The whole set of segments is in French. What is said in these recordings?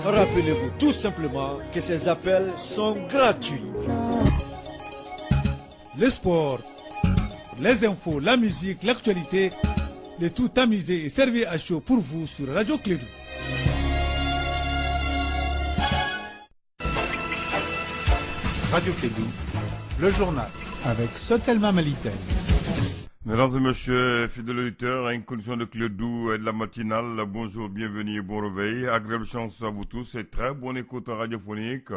Rappelez-vous tout simplement que ces appels sont gratuits. Les sports, les infos, la musique, l'actualité, le tout tamisé et servi à chaud pour vous sur Radio Clédou. Radio Clédou, le journal avec Sotelma Malitel. Mesdames et messieurs, fidèles auditeurs, à une condition de Clédou et de la matinale, bonjour, bienvenue et bon réveil. Agréable chance à vous tous et très bonne écoute radiophonique.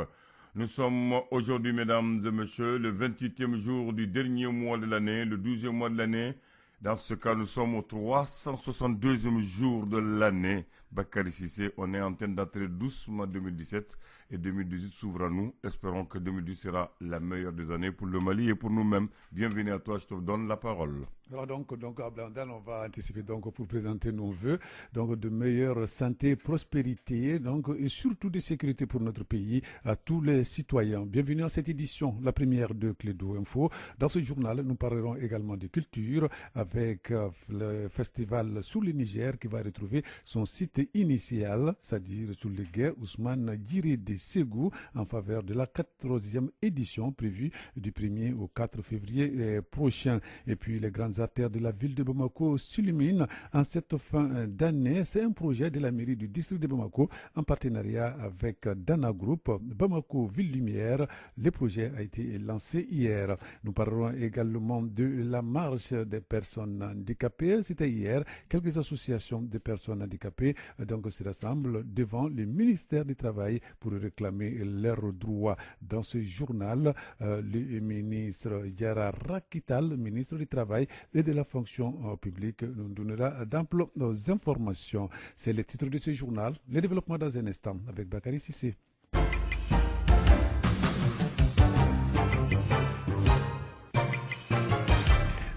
Nous sommes aujourd'hui, mesdames et messieurs, le 28e jour du dernier mois de l'année, le 12e mois de l'année. Dans ce cas, nous sommes au 362e jour de l'année. Bakary Cissé, on est en train d'entrer doucement 2017 et 2018 s'ouvre à nous. Espérons que 2018 sera la meilleure des années pour le Mali et pour nous-mêmes. Bienvenue à toi, je te donne la parole. Alors donc à Blandan, on va anticiper donc pour présenter nos vœux, donc de meilleure santé, prospérité, donc et surtout de sécurité pour notre pays à tous les citoyens. Bienvenue à cette édition, la première de Clédou Info. Dans ce journal, nous parlerons également de culture avec le festival Sous le Niger qui va retrouver son site initial, c'est-à-dire sous le guet Ousmane Djiri de Ségou en faveur de la 14e édition prévue du 1er au 4 février prochain. Et puis les grandes artères de la ville de Bamako s'illuminent en cette fin d'année. C'est un projet de la mairie du district de Bamako en partenariat avec Dana Group, Bamako Ville Lumière. Le projet a été lancé hier. Nous parlerons également de la marche des personnes handicapées. C'était hier. Quelques associations de personnes handicapées donc se rassemblent devant le ministère du Travail pour réclamer leurs droits. Dans ce journal, le ministre Yara Rakital, ministre du Travail et de la fonction publique, nous donnera d'amples informations. C'est le titre de ce journal. Le développement dans un instant avec Bakary Cissé.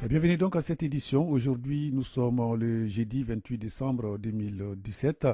Bienvenue donc à cette édition. Aujourd'hui, nous sommes le jeudi 28 décembre 2017.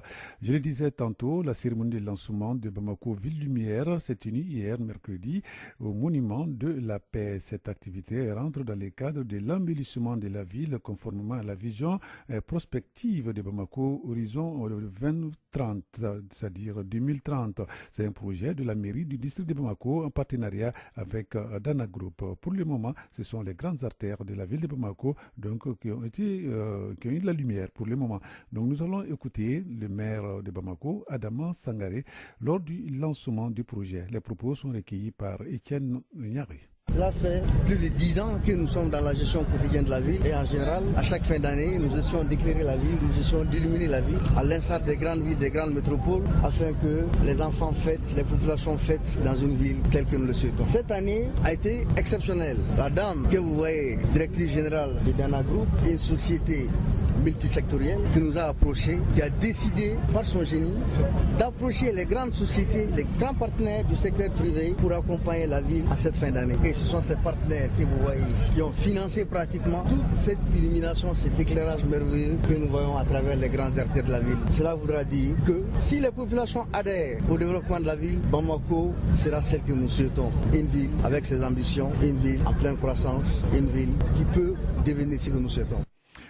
Je le disais tantôt, la cérémonie de lancement de Bamako Ville Lumière s'est tenue hier, mercredi, au monument de la paix. Cette activité rentre dans le cadre de l'embellissement de la ville conformément à la vision prospective de Bamako Horizon 2030, c'est-à-dire 2030. C'est un projet de la mairie du district de Bamako en partenariat avec Dana Group. Pour le moment, ce sont les grandes artères de la ville de Bamako donc, qui ont eu de la lumière pour le moment. Donc nous allons écouter le maire de Bamako, Adama Sangaré, lors du lancement du projet. Les propos sont recueillis par Etienne Nyari. Cela fait plus de 10 ans que nous sommes dans la gestion quotidienne de la ville et en général, à chaque fin d'année, nous essayons d'éclairer la ville, nous essayons d'illuminer la ville, à l'instar des grandes villes, des grandes métropoles, afin que les enfants fêtent, les populations fêtent dans une ville telle que nous le souhaitons. Cette année a été exceptionnelle. La dame que vous voyez, directrice générale de Dana Group, est une société multisectorielle qui nous a approchés, qui a décidé par son génie d'approcher les grandes sociétés, les grands partenaires du secteur privé pour accompagner la ville à cette fin d'année. Et ce sont ces partenaires que vous voyez ici qui ont financé pratiquement toute cette illumination, cet éclairage merveilleux que nous voyons à travers les grandes artères de la ville. Cela voudra dire que si les populations adhèrent au développement de la ville, Bamako sera celle que nous souhaitons. Une ville avec ses ambitions, une ville en pleine croissance, une ville qui peut devenir ce que nous souhaitons.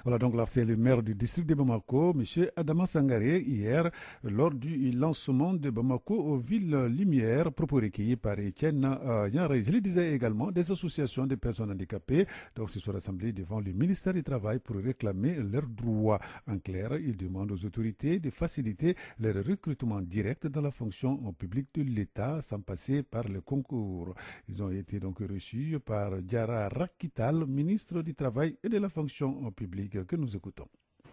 Voilà, donc là, c'est le maire du district de Bamako, M. Adama Sangaré, hier, lors du lancement de Bamako aux villes Lumière, propos recueillis par Etienne Nyaré. Je le disais également, des associations de personnes handicapées donc, se sont rassemblées devant le ministère du Travail pour réclamer leurs droits. En clair, ils demandent aux autorités de faciliter leur recrutement direct dans la fonction publique de l'État sans passer par le concours. Ils ont été donc reçus par Yara Rakital, ministre du Travail et de la fonction publique, que nous écoutons.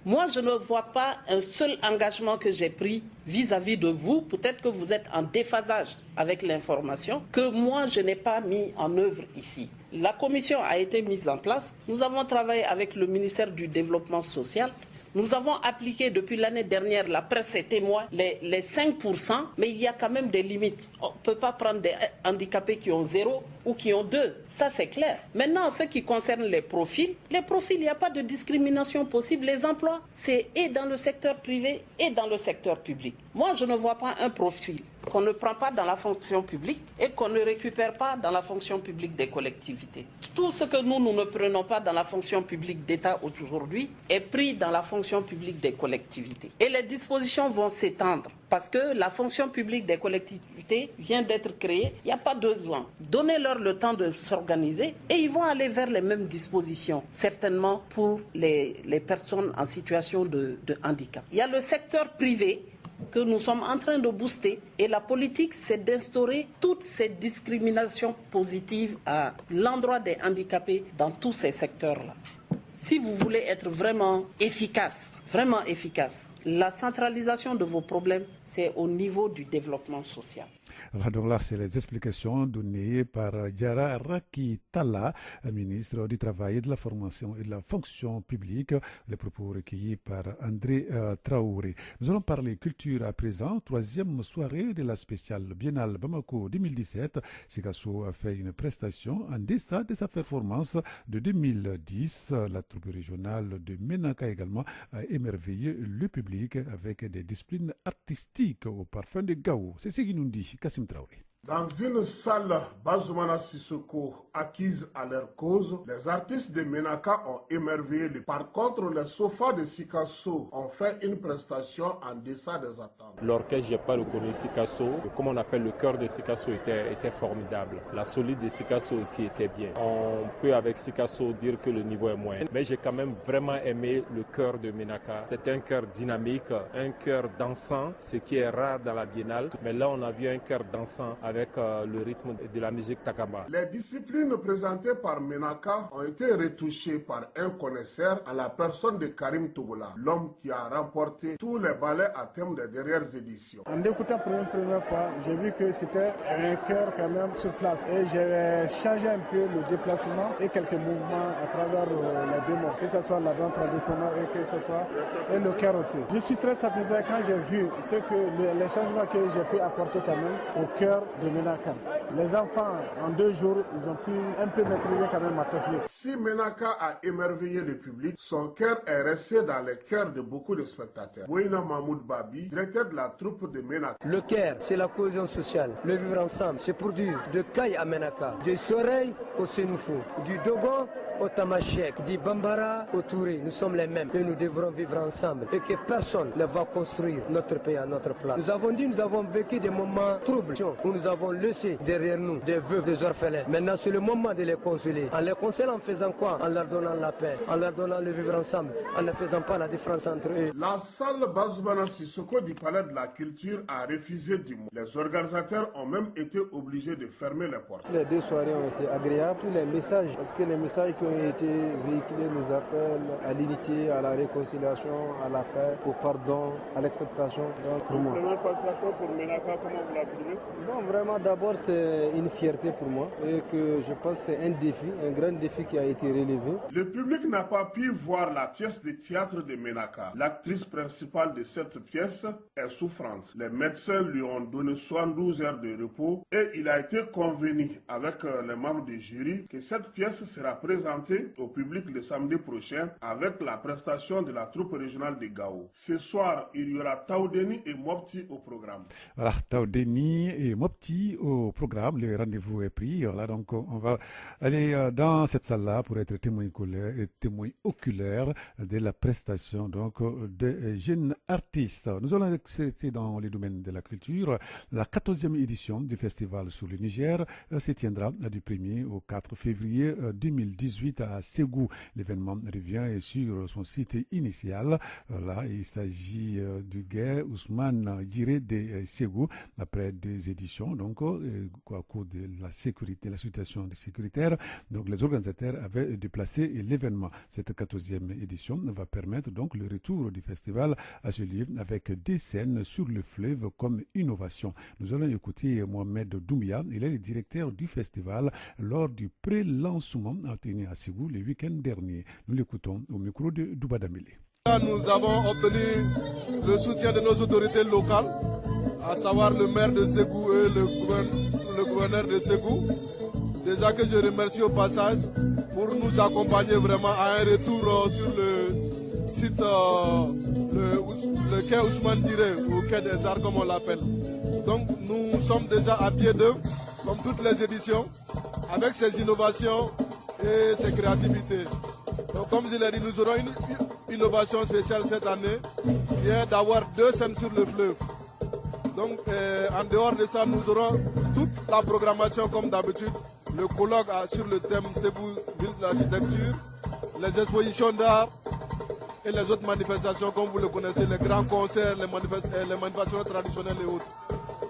Moi, je ne vois pas un seul engagement que j'ai pris vis-à-vis de vous. Peut-être que vous êtes en déphasage avec l'information que moi, je n'ai pas mis en œuvre ici. La commission a été mise en place. Nous avons travaillé avec le ministère du Développement social. Nous avons appliqué depuis l'année dernière, la presse est témoin, les 5%, mais il y a quand même des limites. On ne peut pas prendre des handicapés qui ont 0 ou qui ont 2. Ça, c'est clair. Maintenant, ce qui concerne les profils, il n'y a pas de discrimination possible. Les emplois, c'est et dans le secteur privé et dans le secteur public. Moi, je ne vois pas un profil qu'on ne prend pas dans la fonction publique et qu'on ne récupère pas dans la fonction publique des collectivités. Tout ce que nous ne prenons pas dans la fonction publique d'État aujourd'hui est pris dans la fonction publique des collectivités. Et les dispositions vont s'étendre parce que la fonction publique des collectivités vient d'être créée. Il n'y a pas 2 ans. Donnez-leur le temps de s'organiser et ils vont aller vers les mêmes dispositions, certainement pour les personnes en situation de handicap. Il y a le secteur privé que nous sommes en train de booster et la politique, c'est d'instaurer toutes ces discriminations positives à l'endroit des handicapés dans tous ces secteurs-là. Si vous voulez être vraiment efficace, la centralisation de vos problèmes, c'est au niveau du développement social. Alors donc là, c'est les explications données par Diarra Rakitala, ministre du Travail et de la Formation et de la Fonction publique. Les propos recueillis par André Traoré. Nous allons parler culture à présent. 3e soirée de la spéciale Biennale Bamako 2017. Sikasso a fait une prestation en deçà de sa performance de 2010. La troupe régionale de Menaka également a émerveillé le public avec des disciplines artistiques au parfum de Gao. C'est ce qu'il nous dit Kassim Traoré. Dans une salle Bazoumana Sissoko acquise à leur cause, les artistes de Menaka ont émerveillé. Par contre, les sofas de Sikasso ont fait une prestation en deçà des attentes. L'orchestre, je n'ai pas reconnu Sikasso. Comme on appelle le cœur de Sikasso était formidable. La solide de Sikasso aussi était bien. On peut avec Sikasso dire que le niveau est moyen. Mais j'ai quand même vraiment aimé le cœur de Menaka. C'est un cœur dynamique, un cœur dansant, ce qui est rare dans la biennale. Mais là, on a vu un cœur dansant avec le rythme de la musique Takamba. Les disciplines présentées par Menaka ont été retouchées par un connaisseur à la personne de Karim Togola, l'homme qui a remporté tous les ballets à thème des dernières éditions. En écoutant pour une première fois, j'ai vu que c'était un cœur quand même sur place et j'ai changé un peu le déplacement et quelques mouvements à travers les démos, que ce soit la danse traditionnelle et que ce soit et le cœur aussi. Je suis très satisfait quand j'ai vu les changements que j'ai pu apporter quand même au cœur de Menaka. Les enfants, en 2 jours, ils ont pu un peu maîtriser quand même ma technique. Si Menaka a émerveillé le public, son cœur est resté dans les cœurs de beaucoup de spectateurs. Boina Mahmoud Babi, directeur de la troupe de Menaka. Le cœur, c'est la cohésion sociale. Le vivre ensemble, c'est pour dire de Kaye à Menaka, du Soreil au Sénoufou, du Dogon au Tamashek, du Bambara au Touré. Nous sommes les mêmes et nous devrons vivre ensemble et que personne ne va construire notre pays à notre place. Nous avons vécu des moments troubles où nous avons laissé derrière nous des veuves, des orphelins. Maintenant, c'est le moment de les consoler. En les consolant, en faisant quoi? En leur donnant la paix, en leur donnant le vivre ensemble, en ne faisant pas la différence entre eux. La salle Bazoumana Sissoko du Palais de la Culture a refusé du mot. Les organisateurs ont même été obligés de fermer les portes. Les 2 soirées ont été agréables. Tous les messages, parce que les messages qui ont été véhiculés nous appellent à l'unité, à la réconciliation, à la paix, au pardon, à l'acceptation. Donc, pour moi. Première prestation pour Menaka, comment vous la trouvez? Non, vraiment, d'abord, c'est une fierté pour moi et que je pense que c'est un défi, un grand défi qui a été relevé. Le public n'a pas pu voir la pièce de théâtre de Menaka. L'actrice principale de cette pièce est souffrante. Les médecins lui ont donné 72 heures de repos et il a été convenu avec les membres du jury que cette pièce sera présentée au public le samedi prochain avec la prestation de la troupe régionale de Gao. Ce soir, il y aura Taoudeni et Mopti au programme. Voilà, Taoudeni et Mopti au programme. Le rendez-vous est pris. Voilà, donc on va aller dans cette salle-là pour être témoin oculaire de la prestation donc de jeunes artistes. Nous allons rester dans les domaines de la culture. La 14e édition du festival sur le Niger se tiendra du 1er au 4 février 2018 à Ségou. L'événement revient sur son site initial. Là, il s'agit du guet Ousmane Giré de Ségou après 2 éditions. Donc, à cause de la sécurité, la situation sécuritaire, donc les organisateurs avaient déplacé l'événement. Cette 14e édition va permettre donc le retour du festival à ce lieu avec des scènes sur le fleuve comme innovation. Nous allons écouter Mohamed Doumbia, il est le directeur du festival lors du pré-lancement tenu à Ségou le week-end dernier. Nous l'écoutons au micro de Douba Damélé. Nous avons obtenu le soutien de nos autorités locales, à savoir le maire de Ségou et le gouverneur de Ségou, déjà que je remercie au passage pour nous accompagner vraiment à un retour sur le site, le quai Ousmane Diré, ou quai des Arts comme on l'appelle. Donc nous sommes déjà à pied d'œuvre, comme toutes les éditions, avec ces innovations et ces créativités. Donc comme je l'ai dit, nous aurons une innovation spéciale cette année, qui est d'avoir 2 scènes sur le fleuve. Donc en dehors de ça, nous aurons toute la programmation comme d'habitude, le colloque sur le thème Sébou, ville de l'architecture, les expositions d'art et les autres manifestations comme vous le connaissez, les grands concerts, les manifestations traditionnelles et autres.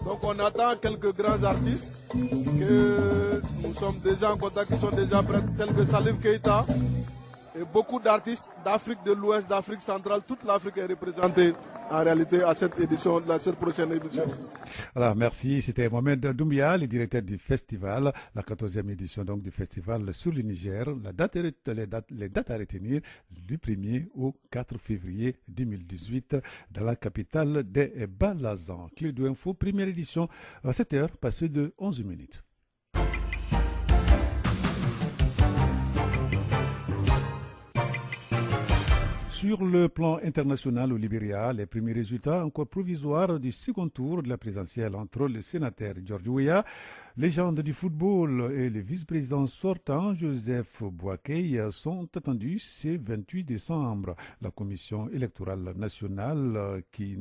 Donc on attend quelques grands artistes que nous sommes déjà en contact, qui sont déjà prêts, tels que Salif Keita et beaucoup d'artistes d'Afrique de l'Ouest, d'Afrique centrale. Toute l'Afrique est représentée en réalité à cette édition, à cette prochaine édition. Alors, merci. C'était Mohamed Doumbia, le directeur du festival, la 14e édition donc, du festival sur le Niger. Les dates à retenir du 1er au 4 février 2018 dans la capitale des Balazans. Clé de info, première édition, à 7h, passé de 11 minutes. Sur le plan international au Libéria, les premiers résultats encore provisoires du second tour de la présidentielle entre le sénateur George Weah, légende du football, et le vice-président sortant Joseph Boakai sont attendus ce 28 décembre. La commission électorale nationale, qui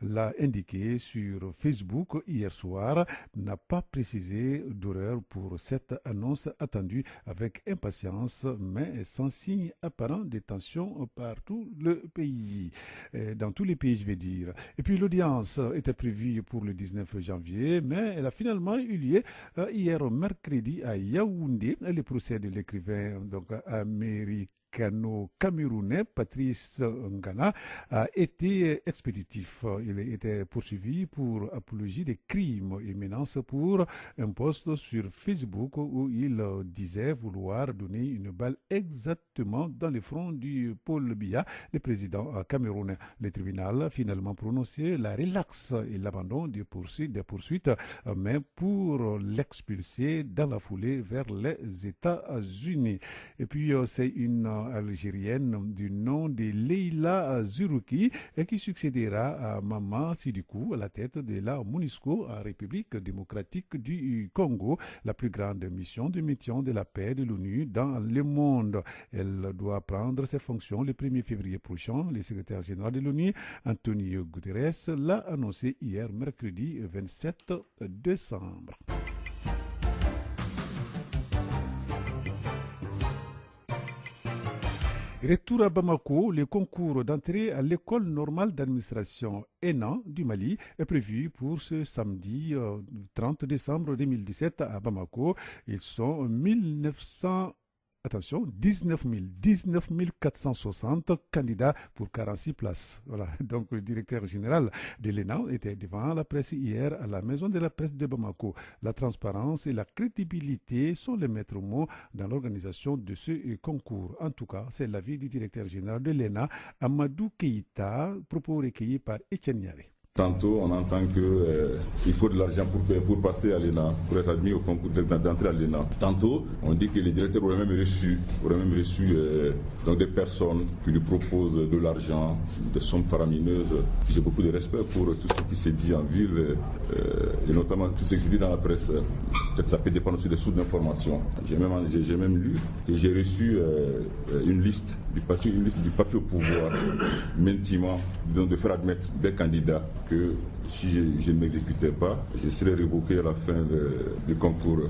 l'a indiqué sur Facebook hier soir, n'a pas précisé d'horaire pour cette annonce attendue avec impatience, mais sans signe apparent de tension partout le pays, dans tous les pays je vais dire. Et puis l'audience était prévue pour le 19 janvier, mais elle a finalement eu lieu hier mercredi à Yaoundé. Le procès de l'écrivain donc américano-camerounais Patrice Ngana a été expéditif. Il était poursuivi pour apologie des crimes et menaces pour un post sur Facebook où il disait vouloir donner une balle exactement dans le front du Paul Biya, le président camerounais. Le tribunal a finalement prononcé la relaxe et l'abandon des poursuites, mais pour l'expulser dans la foulée vers les États-Unis. Et puis c'est une algérienne du nom de Leila Zuruki qui succédera à Maman Sidikou à la tête de la MONUSCO en République démocratique du Congo, la plus grande mission de maintien de la paix de l'ONU dans le monde. Elle doit prendre ses fonctions le 1er février prochain. Le secrétaire général de l'ONU, Antonio Guterres, l'a annoncé hier mercredi 27 décembre. Retour à Bamako, le concours d'entrée à l'école normale d'administration ENA du Mali est prévu pour ce samedi 30 décembre 2017 à Bamako. Ils sont 19 460 candidats pour 46 places. Voilà. Donc, le directeur général de l'ENA était devant la presse hier à la maison de la presse de Bamako. La transparence et la crédibilité sont les maîtres mots dans l'organisation de ce concours. En tout cas, c'est l'avis du directeur général de l'ENA, Amadou Keïta, propos recueillis par Etienne Niaré. Tantôt, on entend qu'il faut de l'argent pour passer à l'ENA, pour être admis au concours d'entrée à l'ENA. Tantôt, on dit que les directeurs auraient même reçu donc des personnes qui lui proposent de l'argent, des sommes faramineuses. J'ai beaucoup de respect pour tout ce qui s'est dit en ville, et notamment tout ce qui s'est dit dans la presse. Peut-être que ça peut dépendre aussi des sources d'information. J'ai même lu et j'ai reçu une liste du parti au pouvoir, m'intimant de faire admettre des candidats que si je ne m'exécutais pas, je serais révoqué à la fin du concours.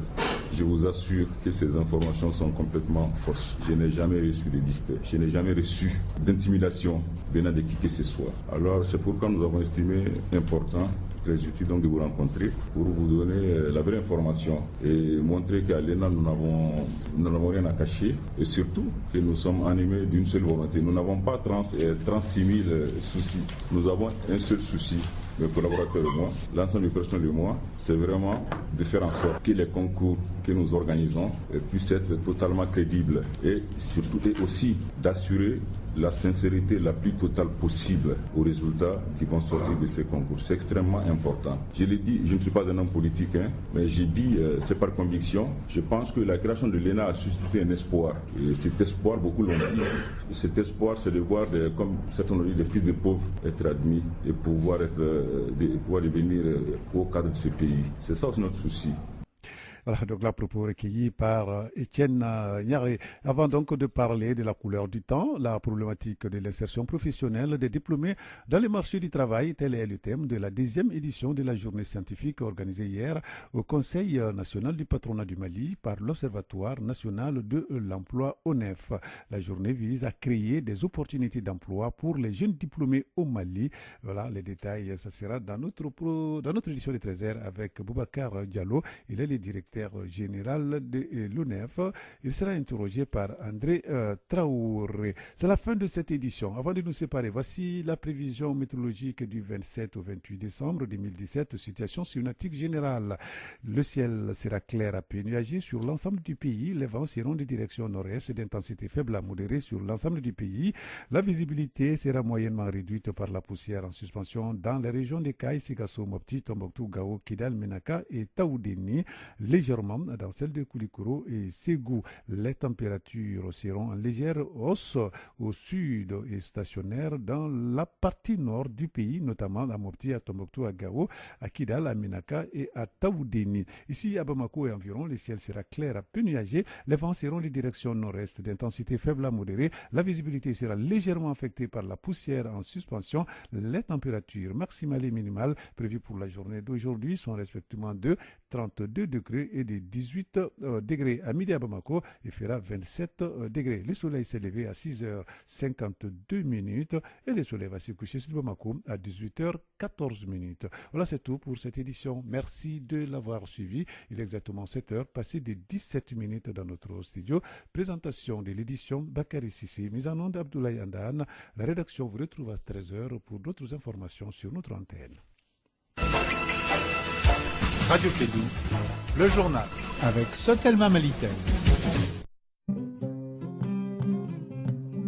Je vous assure que ces informations sont complètement fausses. Je n'ai jamais reçu de liste, je n'ai jamais reçu d'intimidation venant de qui que ce soit. Alors c'est pourquoi nous avons estimé important, très utile donc de vous rencontrer pour vous donner la vraie information et montrer qu'à l'ENA nous n'avons rien à cacher et surtout que nous sommes animés d'une seule volonté. Nous n'avons pas 36 000 soucis, nous avons un seul souci, mes collaborateurs et moi, l'ensemble du personnel et moi, c'est vraiment de faire en sorte que les concours que nous organisons puissent être totalement crédibles et surtout et aussi d'assurer la sincérité la plus totale possible aux résultats qui vont sortir de ces concours. C'est extrêmement important. Je l'ai dit, je ne suis pas un homme politique, mais j'ai dit, c'est par conviction. Je pense que la création de l'ENA a suscité un espoir. Et cet espoir, beaucoup l'ont dit. Cet espoir, c'est de voir, comme certains l'ont dit, des fils de pauvres être admis et pouvoir devenir au cadre de ces pays. C'est ça aussi notre souci. Voilà, donc là, propos recueillis par Étienne Niaré. Avant donc de parler de la couleur du temps, la problématique de l'insertion professionnelle des diplômés dans les marchés du travail, tel est le thème de la 10e édition de la journée scientifique organisée hier au Conseil national du patronat du Mali par l'Observatoire national de l'emploi ONEF. La journée vise à créer des opportunités d'emploi pour les jeunes diplômés au Mali. Voilà, les détails, ça sera dans notre édition de 13h avec Boubacar Diallo. Il est le directeur général de l'ONEF. Il sera interrogé par André Traoré. C'est la fin de cette édition. Avant de nous séparer, voici la prévision météorologique du 27 au 28 décembre 2017. Situation synoptique générale. Le ciel sera clair à peu nuagé sur l'ensemble du pays. Les vents seront de direction nord-est d'intensité faible à modérée sur l'ensemble du pays. La visibilité sera moyennement réduite par la poussière en suspension dans les régions de Kaï, Sigasso, Mopti, Tombouctou, Gao, Kidal, Menaka et Taoudéni. Légèrement dans celle de Koulikoro et Ségou. Les températures seront en légère hausse au sud et stationnaires dans la partie nord du pays, notamment à Mopti, à Tombouctou, à Gao, à Kidal, à Menaka et à Taoudéni. Ici à Bamako et environ, le ciel sera clair à peu nuagé. Les vents seront de direction nord-est d'intensité faible à modérée. La visibilité sera légèrement affectée par la poussière en suspension. Les températures maximales et minimales prévues pour la journée d'aujourd'hui sont respectivement de 32 degrés et de 18 degrés. À midi à Bamako, il fera 27 degrés. Le soleil s'est levé à 6h52 et le soleil va se coucher sur Bamako à 18h14. Voilà, c'est tout pour cette édition. Merci de l'avoir suivi. Il est exactement 7h, passé de 17 minutes dans notre studio. Présentation de l'édition Bakary Sissi, mise en onde Abdoulaye Andane. La rédaction vous retrouve à 13h pour d'autres informations sur notre antenne. Radio Kédou, le journal avec Sotelma Malitel.